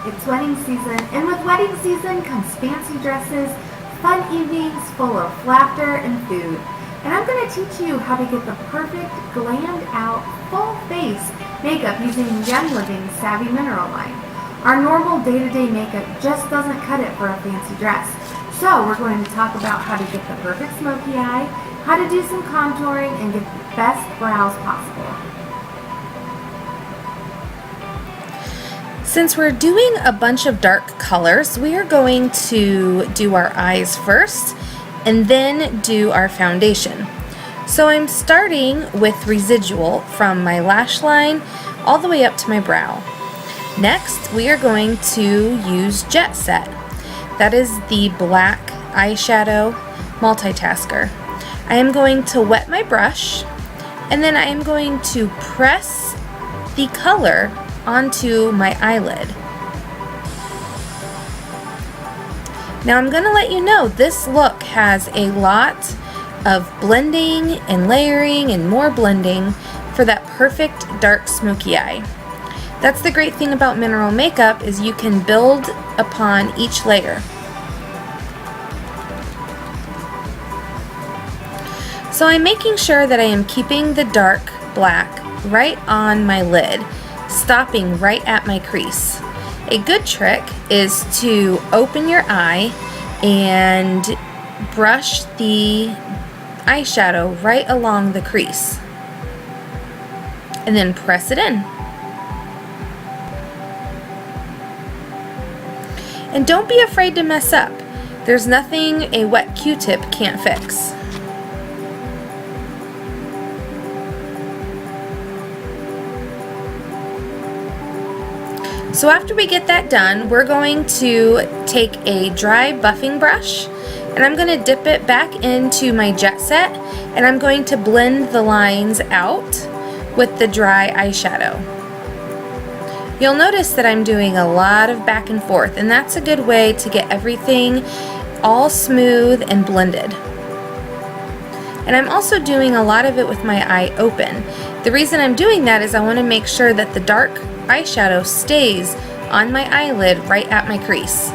It's wedding season, and with wedding season comes fancy dresses, fun evenings full of laughter and food. And I'm going to teach you how to get the perfect glammed out full face makeup using Young Living's Savvy Mineral line. Our normal day-to-day makeup just doesn't cut it for a fancy dress. So we're going to talk about how to get the perfect smoky eye, how to do some contouring, and get the best brows possible. Since we're doing a bunch of dark colors, we are going to do our eyes first and then do our foundation. So I'm starting with residual from my lash line all the way up to my brow. Next, we are going to use Jet Set. That is the black eyeshadow multitasker. I am going to wet my brush, and then I am going to press the color onto my eyelid. Now I'm going to let you know this look has a lot of blending and layering and more blending for that perfect dark smoky eye. That's the great thing about mineral makeup, is you can build upon each layer. So I'm making sure that I am keeping the dark black right on my lid, stopping right at my crease. A good trick is to open your eye and brush the eyeshadow right along the crease and then press it in. And don't be afraid to mess up. There's nothing a wet Q-tip can't fix. So after we get that done, we're going to take a dry buffing brush and I'm going to dip it back into my Jet Set, and I'm going to blend the lines out with the dry eyeshadow. You'll notice that I'm doing a lot of back and forth, and that's a good way to get everything all smooth and blended. And I'm also doing a lot of it with my eye open. The reason I'm doing that is I want to make sure that the dark eyeshadow stays on my eyelid right at my crease.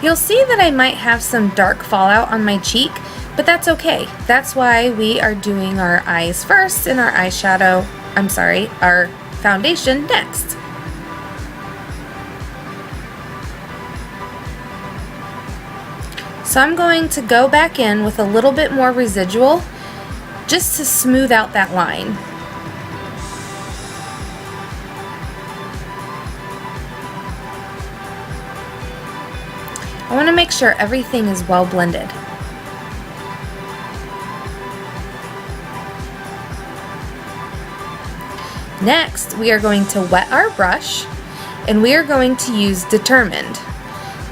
You'll see that I might have some dark fallout on my cheek, but that's okay. That's why we are doing our eyes first and our our foundation next. So I'm going to go back in with a little bit more residual just to smooth out that line. I want to make sure everything is well blended. Next, we are going to wet our brush, and we are going to use Determined.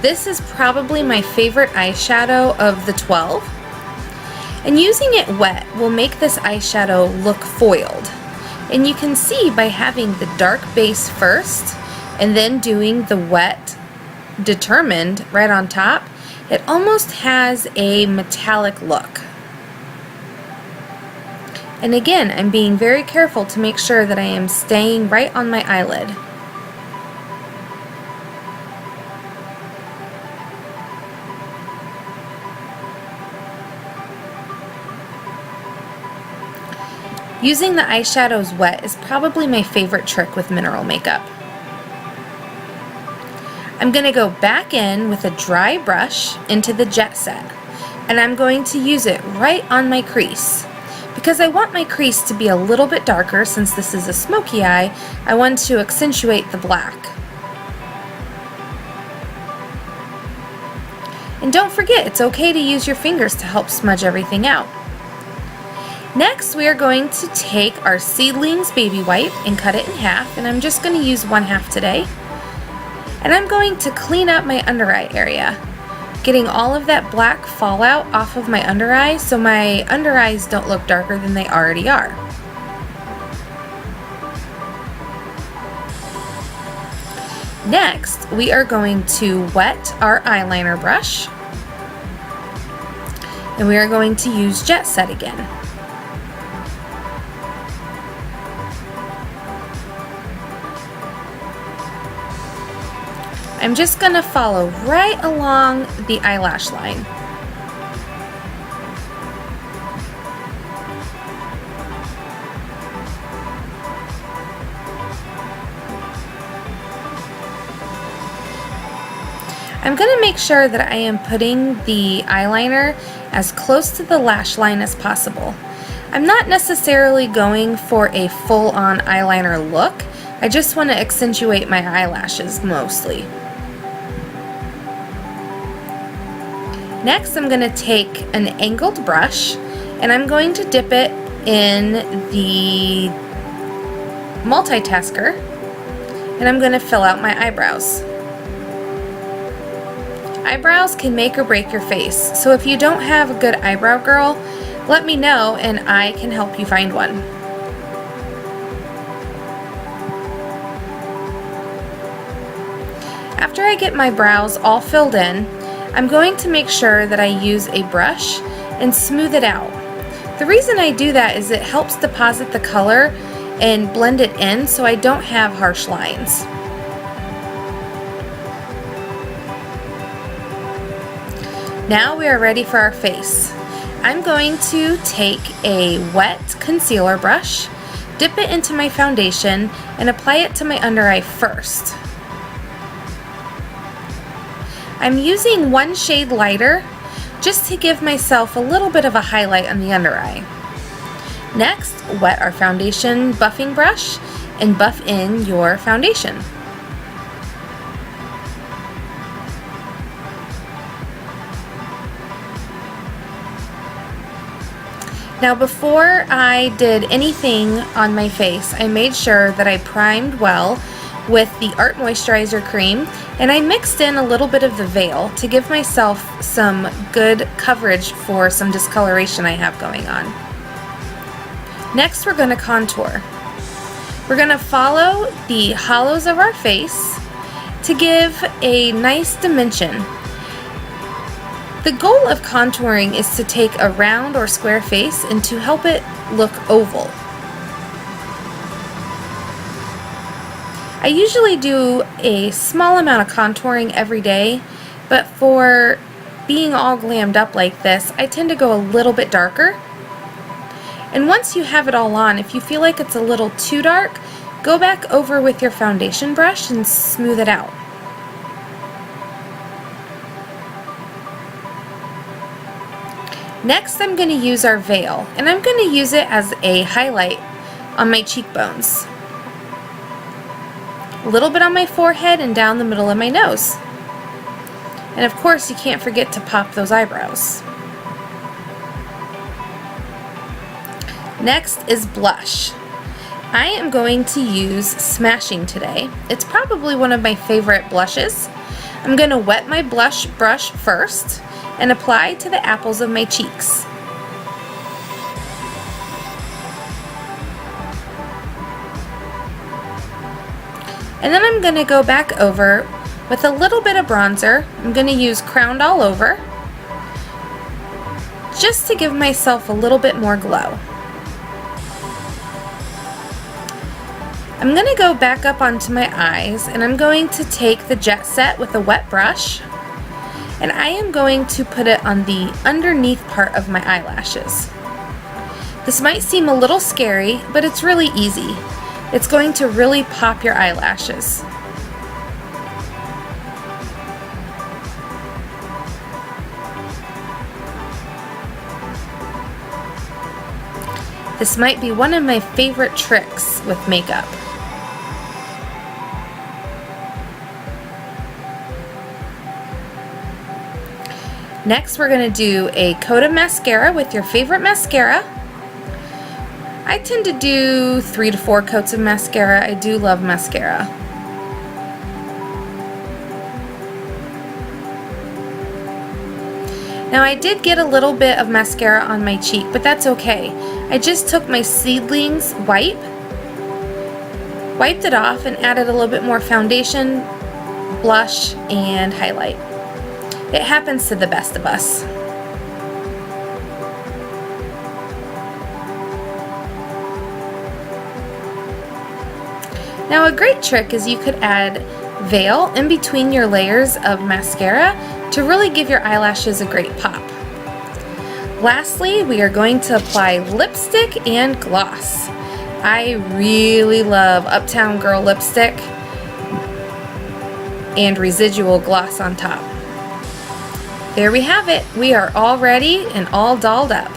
This is probably my favorite eyeshadow of the 12, and using it wet will make this eyeshadow look foiled. And you can see by having the dark base first and then doing the wet Determined right on top, it almost has a metallic look. And again, I'm being very careful to make sure that I am staying right on my eyelid. Using the eyeshadows wet is probably my favorite trick with mineral makeup. I'm going to go back in with a dry brush into the Jet Set, and I'm going to use it right on my crease. Because I want my crease to be a little bit darker, since this is a smoky eye, I want to accentuate the black. And don't forget, it's okay to use your fingers to help smudge everything out. Next, we are going to take our Seedlings baby wipe and cut it in half, and I'm just going to use 1/2 today. And I'm going to clean up my under eye area, getting all of that black fallout off of my under eye so my under eyes don't look darker than they already are. Next, we are going to wet our eyeliner brush, and we are going to use Jet Set again. I'm just going to follow right along the eyelash line. I'm going to make sure that I am putting the eyeliner as close to the lash line as possible. I'm not necessarily going for a full-on eyeliner look. I just want to accentuate my eyelashes mostly. Next, I'm going to take an angled brush and I'm going to dip it in the multitasker, and I'm going to fill out my eyebrows. Eyebrows can make or break your face, so if you don't have a good eyebrow girl, let me know and I can help you find one. After I get my brows all filled in, I'm going to make sure that I use a brush and smooth it out. The reason I do that is it helps deposit the color and blend it in so I don't have harsh lines. Now we are ready for our face. I'm going to take a wet concealer brush, dip it into my foundation, and apply it to my under eye first. I'm using one shade lighter just to give myself a little bit of a highlight on the under eye. Next, wet our foundation buffing brush and buff in your foundation. Now before I did anything on my face, I made sure that I primed well with the Art Moisturizer Cream, and I mixed in a little bit of the Veil to give myself some good coverage for some discoloration I have going on. Next, we're going to contour. We're going to follow the hollows of our face to give a nice dimension. The goal of contouring is to take a round or square face and to help it look oval. I usually do a small amount of contouring every day, but for being all glammed up like this, I tend to go a little bit darker. And once you have it all on, if you feel like it's a little too dark, go back over with your foundation brush and smooth it out. Next, I'm going to use our Veil, and I'm going to use it as a highlight on my cheekbones. A little bit on my forehead and down the middle of my nose. And of course, you can't forget to pop those eyebrows. Next is blush. I am going to use Smashing today. It's probably one of my favorite blushes. I'm going to wet my blush brush first and apply to the apples of my cheeks. And then I'm going to go back over with a little bit of bronzer. I'm going to use Crowned All Over just to give myself a little bit more glow. I'm going to go back up onto my eyes, and I'm going to take the Jet Set with a wet brush, and I am going to put it on the underneath part of my eyelashes. This might seem a little scary, but it's really easy. It's going to really pop your eyelashes. This might be one of my favorite tricks with makeup. Next, we're going to do a coat of mascara with your favorite mascara. I tend to do 3 to 4 coats of mascara. I do love mascara. Now, I did get a little bit of mascara on my cheek, but that's okay. I just took my Seedlings wipe, wiped it off, and added a little bit more foundation blush, and highlight. It happens to the best of us. Now a great trick is you could add veil in between your layers of mascara to really give your eyelashes a great pop. Lastly, we are going to apply lipstick and gloss. I really love Uptown Girl lipstick and residual gloss on top. There we have it. We are all ready and all dolled up.